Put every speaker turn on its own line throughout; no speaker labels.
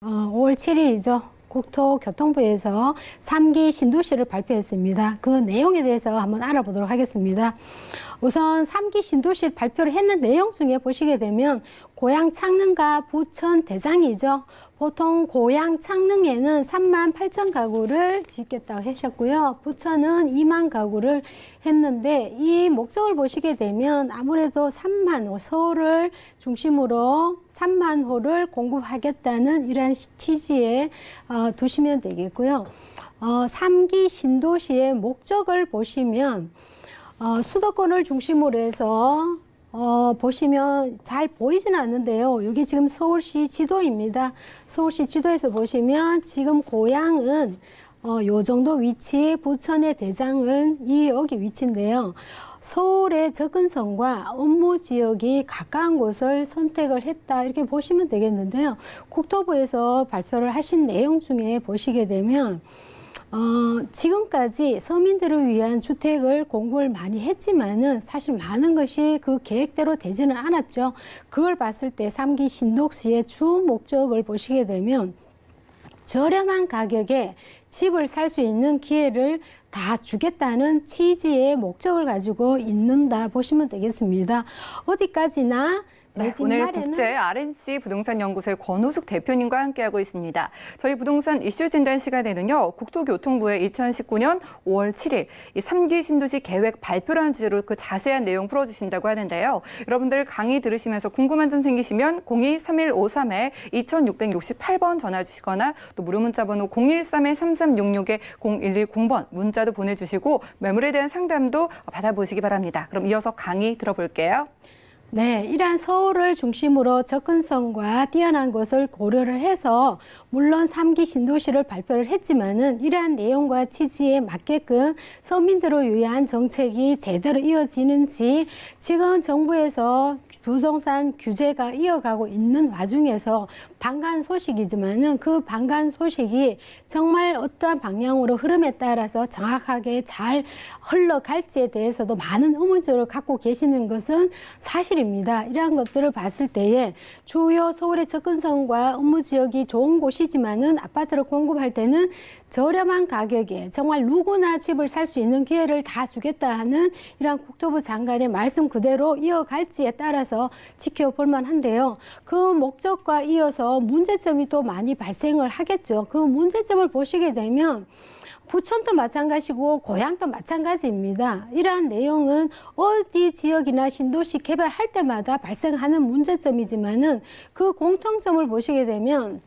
5월 7일이죠. 국토교통부에서 3기 신도시를 발표했습니다. 그 내용에 대해서 한번 알아보도록 하겠습니다. 우선 3기 신도시 발표를 했는 내용 중에 보시게 되면 고양 창릉과 부천 대장이죠. 보통 고양 창릉에는 3만 8천 가구를 짓겠다고 하셨고요. 부천은 2만 가구를 했는데 이 목적을 보시게 되면 아무래도 3만 호, 서울을 중심으로 3만 호를 공급하겠다는 이러한 취지에 두시면 되겠고요. 3기 신도시의 목적을 보시면 수도권을 중심으로 해서 보시면 잘 보이지는 않는데요. 여기 지금 서울시 지도입니다. 서울시 지도에서 보시면 지금 고양은 요 정도 위치, 부천의 대장은 여기 위치인데요. 서울의 접근성과 업무 지역이 가까운 곳을 선택을 했다 이렇게 보시면 되겠는데요. 국토부에서 발표를 하신 내용 중에 보시게 되면 지금까지 서민들을 위한 주택을 공급을 많이 했지만은 사실 많은 것이 그 계획대로 되지는 않았죠. 그걸 봤을 때 3기 신도시의 주 목적을 보시게 되면 저렴한 가격에 집을 살 수 있는 기회를 다 주겠다는 취지의 목적을 가지고 있는다 보시면 되겠습니다. 어디까지나
네, 오늘 국제 RNC 부동산 연구소의 권우숙 대표님과 함께하고 있습니다. 저희 부동산 이슈 진단 시간에는요, 국토교통부의 2019년 5월 7일 이 3기 신도시 계획 발표라는 주제로 그 자세한 내용 풀어주신다고 하는데요. 여러분들 강의 들으시면서 궁금한 점 생기시면 02-3153-2668번 전화 주시거나 또 무료 문자 번호 013-3366-0110번 문자도 보내주시고 매물에 대한 상담도 받아보시기 바랍니다. 그럼 이어서 강의 들어볼게요.
네, 이러한 서울을 중심으로 접근성과 뛰어난 것을 고려를 해서 물론 3기 신도시를 발표를 했지만은 이러한 내용과 취지에 맞게끔 서민들을 위한 정책이 제대로 이어지는지 지금 정부에서 부동산 규제가 이어가고 있는 와중에서 반가운 소식이지만은 그 반가운 소식이 정말 어떠한 방향으로 흐름에 따라서 정확하게 잘 흘러갈지에 대해서도 많은 의문점을 갖고 계시는 것은 사실입니다. 이러한 것들을 봤을 때에 주요 서울의 접근성과 업무 지역이 좋은 곳이지만은 아파트를 공급할 때는 저렴한 가격에 정말 누구나 집을 살 수 있는 기회를 다 주겠다 하는 이러한 국토부 장관의 말씀 그대로 이어갈지에 따라서 지켜볼 만한데요. 그 목적과 이어서 문제점이 또 많이 발생을 하겠죠. 그 문제점을 보시게 되면 부천도 마찬가지고 고양도 마찬가지입니다. 이러한 내용은 어디 지역이나 신도시 개발할 때마다 발생하는 문제점이지만은 그 공통점을 보시게 되면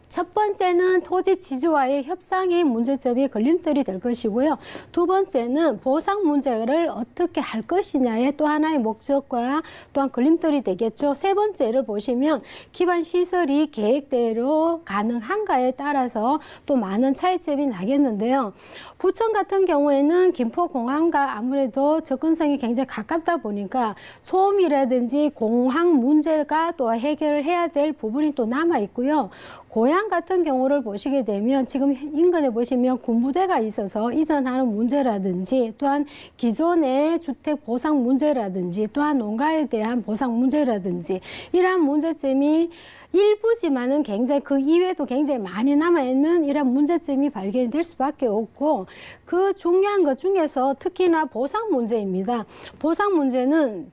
첫 번째는 토지 지주와의 협상이 문제점이 걸림돌이 될 것이고요. 두 번째는 보상 문제를 어떻게 할 것이냐의 또 하나의 목적과 또한 걸림돌이 되겠죠. 세 번째를 보시면 기반 시설이 계획대로 가능한가에 따라서 또 많은 차이점이 나겠는데요. 부천 같은 경우에는 김포공항과 아무래도 접근성이 굉장히 가깝다 보니까 소음이라든지 공항 문제가 또 해결을 해야 될 부분이 또 남아 있고요. 고양 같은 경우를 보시게 되면 지금 인근에 보시면 군부대가 있어서 이전하는 문제라든지 또한 기존의 주택 보상 문제라든지 또한 농가에 대한 보상 문제라든지 이러한 문제점이 일부지만은 굉장히 그 이외에도 굉장히 많이 남아있는 이런 문제점이 발견이 될 수밖에 없고 그 중요한 것 중에서 특히나 보상 문제입니다. 보상 문제는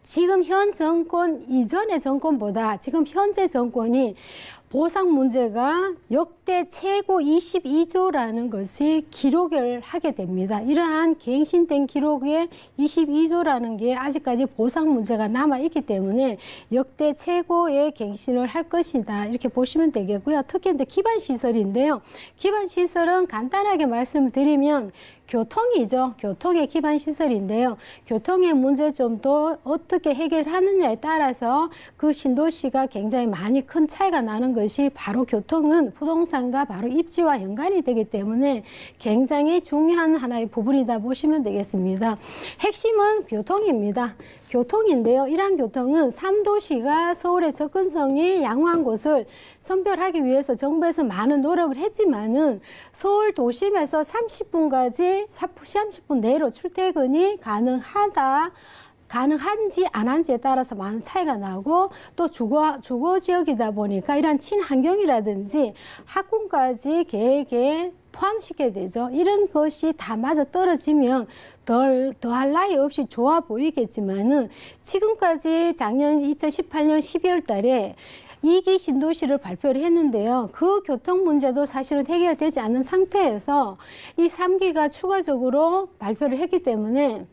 지금 현 정권 이전의 정권보다 지금 현재 정권이 보상 문제가 역대 최고 22조라는 것이 기록을 하게 됩니다. 이러한 갱신된 기록에 22조라는 게 아직까지 보상 문제가 남아있기 때문에 역대 최고의 갱신을 할 것이다. 이렇게 보시면 되겠고요. 특히 이제 기반시설인데요. 기반시설은 간단하게 말씀을 드리면 교통이죠. 교통의 기반시설인데요. 교통의 문제점도 어떻게 해결하느냐에 따라서 그 신도시가 굉장히 많이 큰 차이가 나는 것이 바로 교통은 부동산과 바로 입지와 연관이 되기 때문에 굉장히 중요한 하나의 부분이다 보시면 되겠습니다. 핵심은 교통입니다. 교통인데요. 이러한 교통은 3도시가 서울의 접근성이 양호한 곳을 선별하기 위해서 정부에서 많은 노력을 했지만은 서울 도심에서 30분까지 30분 내로 출퇴근이 가능하다. 가능한지 안 한지에 따라서 많은 차이가 나고 또 주거 지역이다 보니까 이런 친환경이라든지 학군까지 계획에 포함시켜야 되죠. 이런 것이 다 맞아 떨어지면 더할 나위 없이 좋아 보이겠지만은 지금까지 작년 2018년 12월 달에 2기 신도시를 발표를 했는데요. 그 교통 문제도 사실은 해결되지 않은 상태에서 이 3기가 추가적으로 발표를 했기 때문에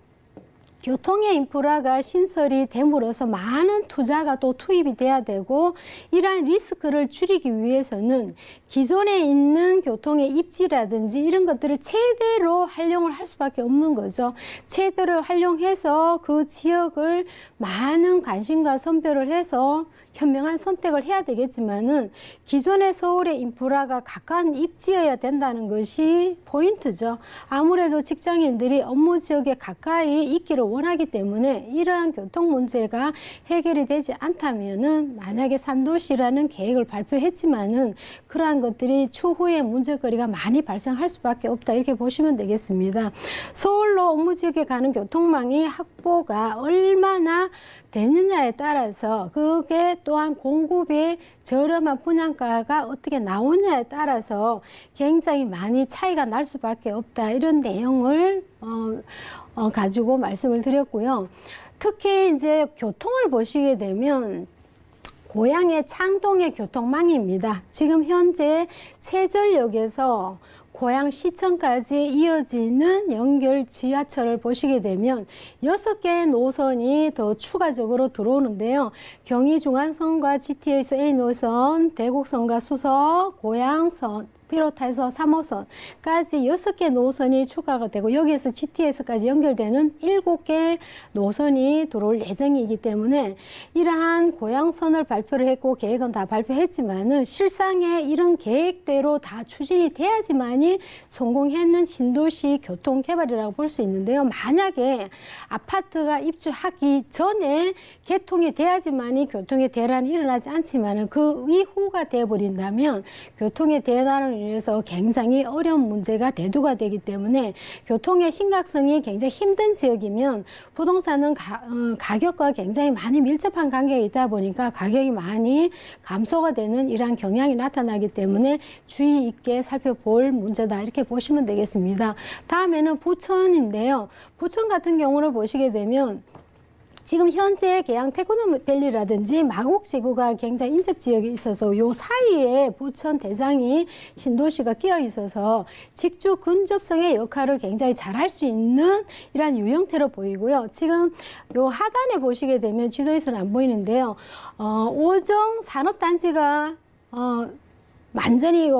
교통의 인프라가 신설이 됨으로써 많은 투자가 또 투입이 돼야 되고 이러한 리스크를 줄이기 위해서는 기존에 있는 교통의 입지라든지 이런 것들을 최대로 활용을 할 수밖에 없는 거죠. 최대로 활용해서 그 지역을 많은 관심과 선별을 해서 현명한 선택을 해야 되겠지만은 기존의 서울의 인프라가 가까운 입지여야 된다는 것이 포인트죠. 아무래도 직장인들이 업무 지역에 가까이 있기를 원하기 때문에 이러한 교통 문제가 해결이 되지 않다면은 만약에 3도시라는 계획을 발표했지만은 그러한 것들이 추후에 문제거리가 많이 발생할 수밖에 없다 이렇게 보시면 되겠습니다. 서울로 업무 지역에 가는 교통망이 확보가 얼마나 되느냐에 따라서 그게 또한 공급의 저렴한 분양가가 어떻게 나오냐에 따라서 굉장히 많이 차이가 날 수밖에 없다 이런 내용을 가지고 말씀을 드렸고요. 특히 이제 교통을 보시게 되면 고향의 창동의 교통망입니다. 지금 현재 세전역에서 고양시청까지 이어지는 연결 지하철을 보시게 되면 6개의 노선이 더 추가적으로 들어오는데요. 경의중앙선과 GTX A 노선, 대곡선과 수서, 고양선 비롯해서 3호선까지 6개 노선이 추가가 되고 여기에서 GTX까지 연결되는 7개 노선이 들어올 예정이기 때문에 이러한 고양선을 발표를 했고 계획은 다 발표했지만은 실상에 이런 계획대로 다 추진이 돼야지만이 성공했는 신도시 교통 개발이라고 볼 수 있는데요. 만약에 아파트가 입주하기 전에 개통이 돼야지만이 교통의 대란이 일어나지 않지만은 그 이후가 되어버린다면 교통의 대란을 인해서 굉장히 어려운 문제가 대두가 되기 때문에 교통의 심각성이 굉장히 힘든 지역이면 부동산은 가격과 굉장히 많이 밀접한 관계가 있다 보니까 가격이 많이 감소가 되는 이러한 경향이 나타나기 때문에 주의 있게 살펴볼 문제다 이렇게 보시면 되겠습니다. 다음에는 부천인데요. 부천 같은 경우를 보시게 되면 지금 현재 계양 테크노밸리라든지 마곡지구가 굉장히 인접 지역에 있어서 요 사이에 부천 대장이 신도시가 끼어 있어서 직주 근접성의 역할을 굉장히 잘할 수 있는 이러한 유형태로 보이고요. 지금 요 하단에 보시게 되면 지도에서는 안 보이는데요. 오정 산업단지가 완전히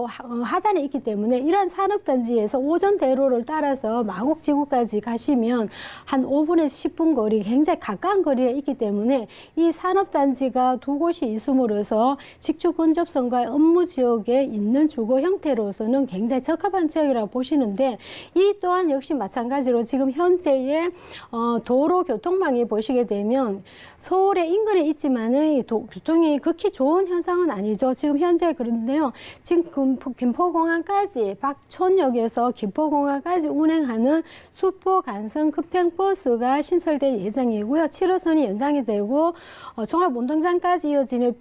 하단에 있기 때문에 이러한 산업단지에서 오전대로를 따라서 마곡지구까지 가시면 한 5분에서 10분 거리 굉장히 가까운 거리에 있기 때문에 이 산업단지가 두 곳이 있음으로써 직주 근접성과 업무지역에 있는 주거 형태로서는 굉장히 적합한 지역이라고 보시는데 이 또한 역시 마찬가지로 지금 현재의 도로 교통망이 보시게 되면 서울의 인근에 있지만은 교통이 극히 좋은 현상은 아니죠. 지금 현재 그런데요. 지금 김포공항까지 박촌역에서 김포공항까지 운행하는 수포 간선 급행버스가 신설될 예정이고요. 7호선이 연장이 되고 종합운동장까지 이어지는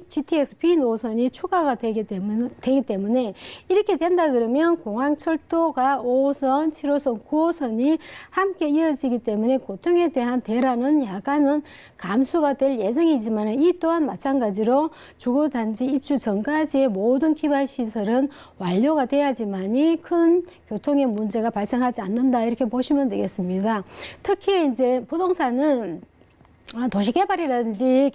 GTX B 노선이 추가가 되기 때문에 이렇게 된다 그러면 공항철도가 5호선, 7호선, 9호선이 함께 이어지기 때문에 교통에 대한 대란은 약간은 감수가 될 예정이지만 이 또한 마찬가지로 주거단지 입주 전까지의 모든 기반 시설은 완료가 돼야지만이 큰 교통의 문제가 발생하지 않는다 이렇게 보시면 되겠습니다. 특히 이제 부동산은 도시개발이라든지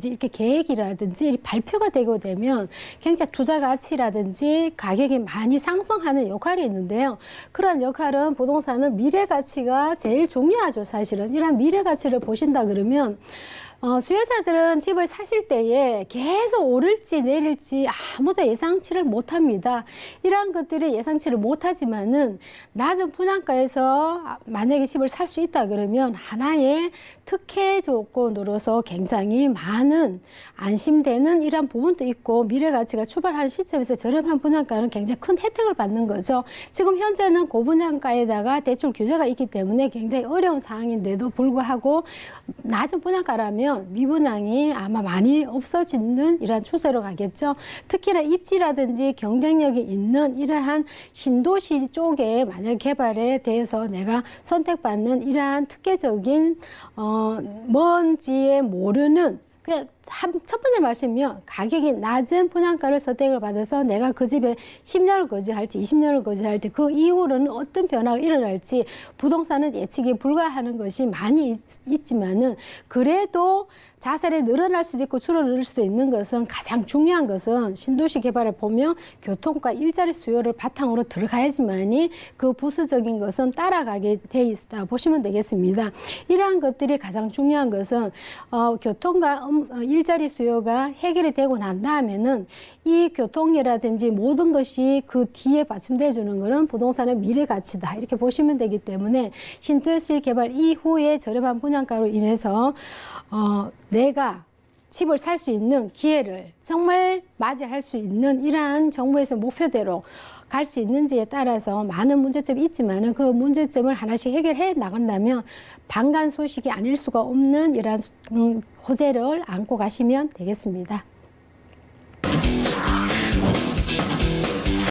이렇게 계획이라든지 발표가 되고 되면 굉장히 투자 가치라든지 가격이 많이 상승하는 역할이 있는데요. 그런 역할은 부동산은 미래 가치가 제일 중요하죠. 사실은 이런 미래 가치를 보신다 그러면 수요자들은 집을 사실 때에 계속 오를지 내릴지 아무도 예상치를 못합니다. 이러한 것들이 예상치를 못하지만은 낮은 분양가에서 만약에 집을 살 수 있다 그러면 하나의 특혜 조건으로서 굉장히 많은 안심되는 이러한 부분도 있고 미래 가치가 출발하는 시점에서 저렴한 분양가는 굉장히 큰 혜택을 받는 거죠. 지금 현재는 고분양가에다가 대출 규제가 있기 때문에 굉장히 어려운 상황인데도 불구하고 낮은 분양가라면 미분양이 아마 많이 없어지는 이러한 추세로 가겠죠. 특히나 입지라든지 경쟁력이 있는 이러한 신도시 쪽에 만약 개발에 대해서 내가 선택받는 이러한 특혜적인 뭔지에 모르는 그냥 첫 번째 말씀이면 가격이 낮은 분양가를 선택을 받아서 내가 그 집에 10년을 거주할지 20년을 거주할지 그 이후로는 어떤 변화가 일어날지 부동산은 예측이 불가하는 것이 많이 있지만은 그래도 자살이 늘어날 수도 있고 줄어들 수도 있는 것은 가장 중요한 것은 신도시 개발을 보면 교통과 일자리 수요를 바탕으로 들어가야지만이 그 부수적인 것은 따라가게 돼 있다 보시면 되겠습니다. 이러한 것들이 가장 중요한 것은 교통과 일자리 수요가 해결이 되고 난 다음에는 이 교통이라든지 모든 것이 그 뒤에 받침돼 주는 것은 부동산의 미래 가치다 이렇게 보시면 되기 때문에 신도시 개발 이후에 저렴한 분양가로 인해서 내가 집을 살 수 있는 기회를 정말 맞이할 수 있는 이러한 정부에서 목표대로 갈 수 있는지에 따라서 많은 문제점이 있지만은 그 문제점을 하나씩 해결해 나간다면 방관 소식이 아닐 수가 없는 이러한 호재를 안고 가시면 되겠습니다.